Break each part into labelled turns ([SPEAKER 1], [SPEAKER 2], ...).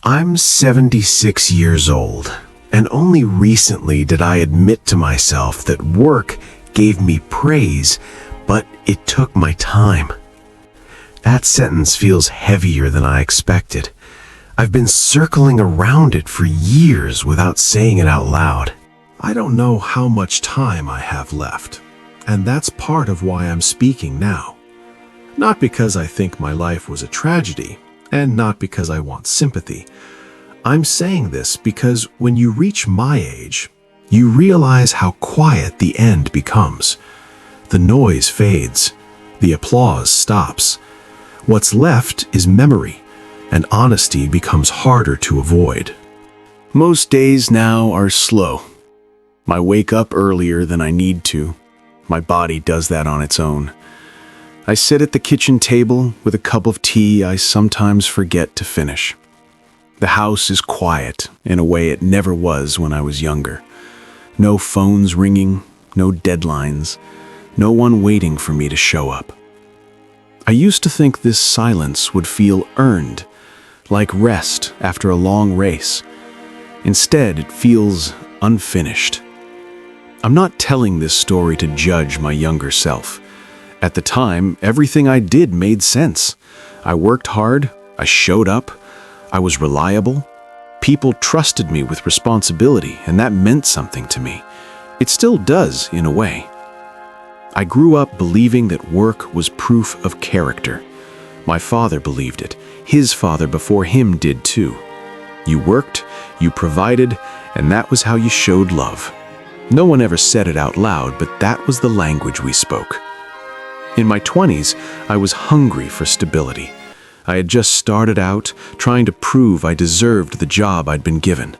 [SPEAKER 1] I'm 76 years old, and only recently did I admit to myself that work gave me praise, but it took my time. That sentence feels heavier than I expected. I've been circling around it for years without saying it out loud.
[SPEAKER 2] I don't know how much time I have left, and that's part of why I'm speaking now. Not because I think my life was a tragedy, and not because I want sympathy. I'm saying this because when you reach my age, you realize how quiet the end becomes. The noise fades, the applause stops. What's left is memory, and honesty becomes harder to avoid.
[SPEAKER 3] Most days now are slow. I wake up earlier than I need to. My body does that on its own. I sit at the kitchen table with a cup of tea I sometimes forget to finish. The house is quiet in a way it never was when I was younger. No phones ringing, no deadlines, no one waiting for me to show up. I used to think this silence would feel earned, like rest after a long race. Instead, it feels unfinished. I'm not telling this story to judge my younger self. At the time, everything I did made sense. I worked hard, I showed up, I was reliable. People trusted me with responsibility, and that meant something to me. It still does, in a way. I grew up believing that work was proof of character. My father believed it. His father before him did too. You worked, you provided, and that was how you showed love. No one ever said it out loud, but that was the language we spoke. In my 20s, I was hungry for stability. I had just started out, trying to prove I deserved the job I'd been given.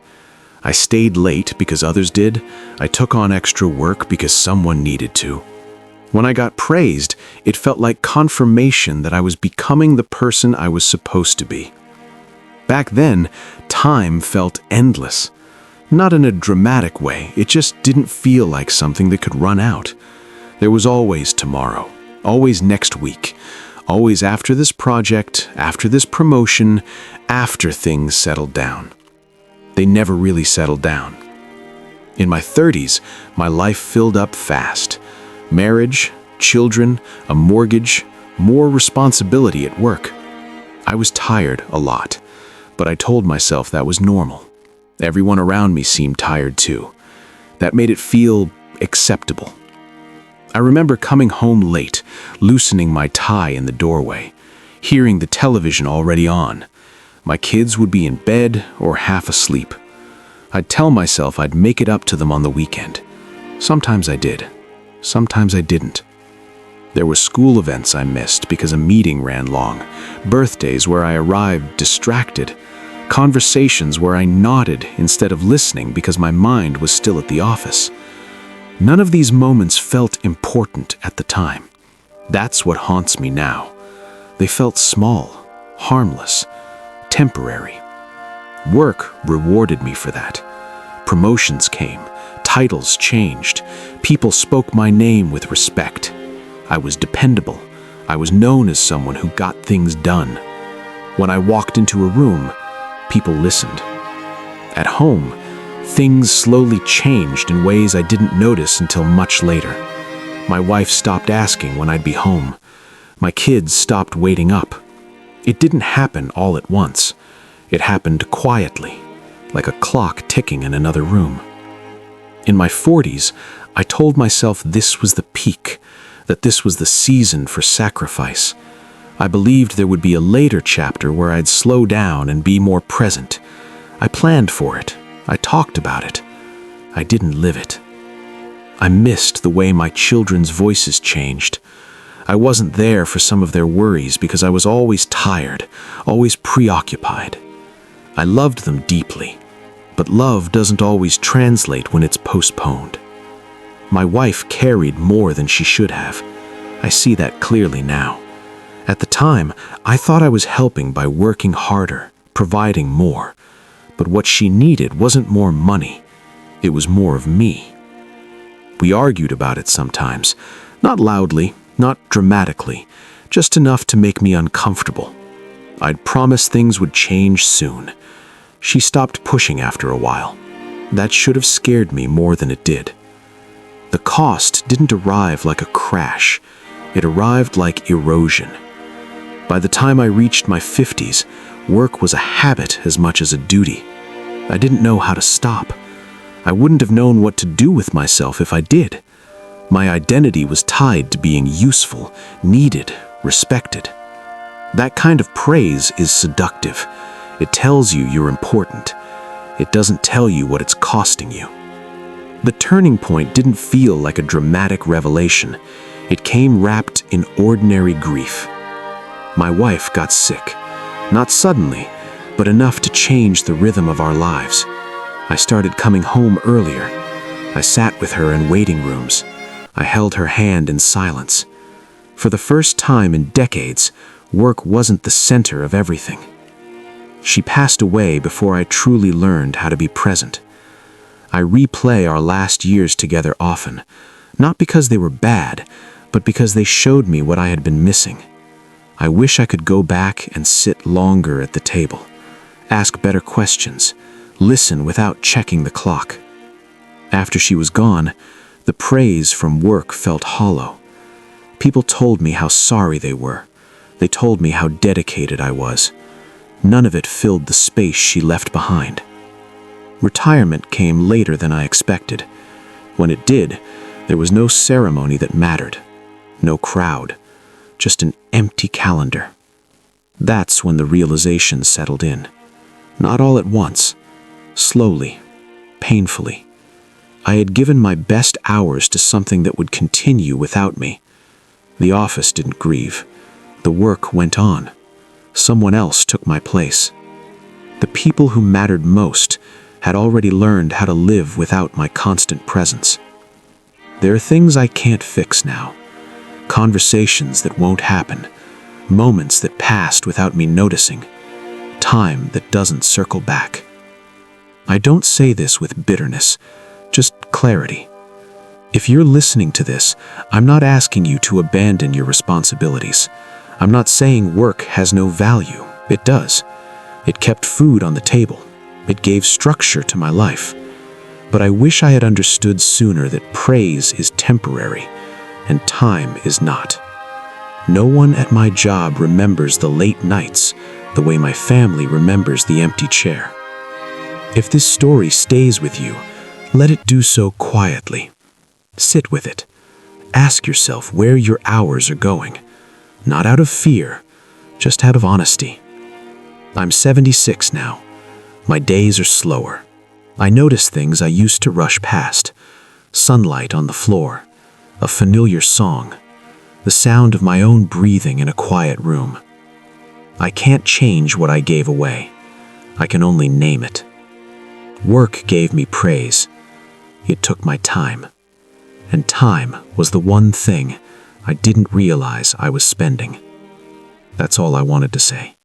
[SPEAKER 3] I stayed late because others did. I took on extra work because someone needed to. When I got praised, it felt like confirmation that I was becoming the person I was supposed to be. Back then, time felt endless. Not in a dramatic way, it just didn't feel like something that could run out. There was always tomorrow. Always next week, always after this project, after this promotion, after things settled down. They never really settled down. In my 30s, my life filled up fast. Marriage, children, a mortgage, more responsibility at work. I was tired a lot, but I told myself that was normal. Everyone around me seemed tired too. That made it feel acceptable. I remember coming home late, loosening my tie in the doorway, hearing the television already on. My kids would be in bed or half asleep. I'd tell myself I'd make it up to them on the weekend. Sometimes I did. Sometimes I didn't. There were school events I missed because a meeting ran long, birthdays where I arrived distracted, conversations where I nodded instead of listening because my mind was still at the office. None of these moments felt important at the time. That's what haunts me now. They felt small, harmless, temporary. Work rewarded me for that. Promotions came, titles changed, people spoke my name with respect. I was dependable. I was known as someone who got things done. When I walked into a room, people listened. At home, things slowly changed in ways I didn't notice until much later. My wife stopped asking when I'd be home. My kids stopped waiting up. It didn't happen all at once. It happened quietly, like a clock ticking in another room. In my 40s, I told myself this was the peak, that this was the season for sacrifice. I believed there would be a later chapter where I'd slow down and be more present. I planned for it. I talked about it. I didn't live it. I missed the way my children's voices changed. I wasn't there for some of their worries because I was always tired, always preoccupied. I loved them deeply, but love doesn't always translate when it's postponed. My wife carried more than she should have. I see that clearly now. At the time, I thought I was helping by working harder, providing more. But what she needed wasn't more money. It was more of me. We argued about it sometimes, not loudly, not dramatically, just enough to make me uncomfortable. I'd promised things would change soon.
[SPEAKER 2] She stopped pushing after a while. That should have scared me more than it did. The cost didn't arrive like a crash. It arrived like erosion. By the time I reached my 50s, work was a habit as much as a duty. I didn't know how to stop. I wouldn't have known what to do with myself if I did. My identity was tied to being useful, needed, respected. That kind of praise is seductive. It tells you you're important. It doesn't tell you what it's costing you. The turning point didn't feel like a dramatic revelation. It came wrapped in ordinary grief. My wife got sick. Not suddenly, but enough to change the rhythm of our lives. I started coming home earlier. I sat with her in waiting rooms. I held her hand in silence. For the first time in decades, work wasn't the center of everything. She passed away before I truly learned how to be present. I replay our last years together often, not because they were bad, but because they showed me what I had been missing. I wish I could go back and sit longer at the table, ask better questions, listen without checking the clock. After she was gone, the praise from work felt hollow. People told me how sorry they were. They told me how dedicated I was. None of it filled the space she left behind. Retirement came later than I expected. When it did, there was no ceremony that mattered, no crowd, just an empty calendar. That's when the realization settled in. Not all at once, slowly, painfully. I had given my best hours to something that would continue without me. The office didn't grieve. The work went on. Someone else took my place. The people who mattered most had already learned how to live without my constant presence. There are things I can't fix now. Conversations that won't happen. Moments that passed without me noticing. Time that doesn't circle back. I don't say this with bitterness, just clarity. If you're listening to this, I'm not asking you to abandon your responsibilities. I'm not saying work has no value. It does. It kept food on the table. It gave structure to my life. But I wish I had understood sooner that praise is temporary and time is not. No one at my job remembers the late nights the way my family remembers the empty chair. If this story stays with you, let it do so quietly. Sit with it. Ask yourself where your hours are going. Not out of fear, just out of honesty. I'm 76 now. My days are slower. I notice things I used to rush past. Sunlight on the floor, a familiar song, the sound of my own breathing in a quiet room. I can't change what I gave away. I can only name it. Work gave me praise. It took my time. And time was the one thing I didn't realize I was spending. That's all I wanted to say.